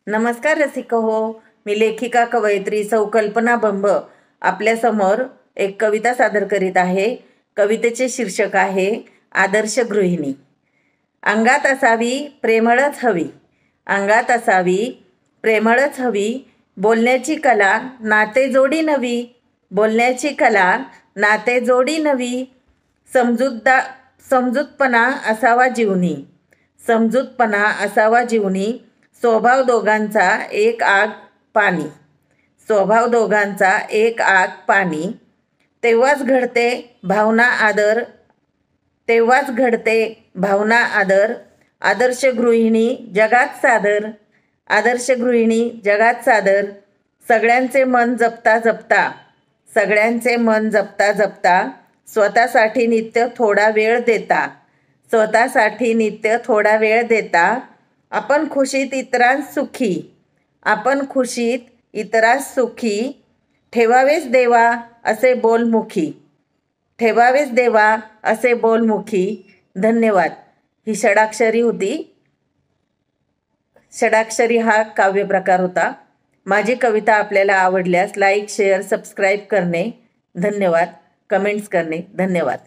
नमस्कार रसिक हो, मी लेखिका कवयित्री सौ कल्पना बंब आपल्यासमोर एक कविता सादर करीत आहे। कवितेचे शीर्षक आहे आदर्श गृहिणी। अंगात असावी प्रेमळच हवी, अंगात असावी प्रेमळच हवी, बोलण्याची कला नाते जोडी नवी, बोलण्याची कला नाते जोडी नवी, समजूतपणा असावा जीवनी, समजूतपणा असावा जीवनी, स्वभाव दोघांचा एक आग पाणी, स्वभाव दोघांचा एक आग पाणी, तेव्हाच घडते भावना आदर, तेव्हाच घडते भावना आदर, आदर्श गृहिणी जगात सादर, आदर्श गृहिणी जगात सादर, सगळ्यांचे मन जपता जपता, सगळ्यांचे मन जपता जपता, स्वतःसाठी नित्य थोडा वेळ देता, स्वतःसाठी नित्य थोडा वेळ देता, आपण खुशीत इतरांस सुखी, आपण खुशीत इतरांस सुखी, ठेवावेच देवा असे बोलमुखी, ठेवावेच देवा असे बोलमुखी। धन्यवाद। ही षडाक्षरी होती। षडाक्षरी हा काव्य प्रकार होता। माझी कविता आपल्याला आवडल्यास लाईक शेअर सबस्क्राईब करणे धन्यवाद, कमेंट्स करणे धन्यवाद।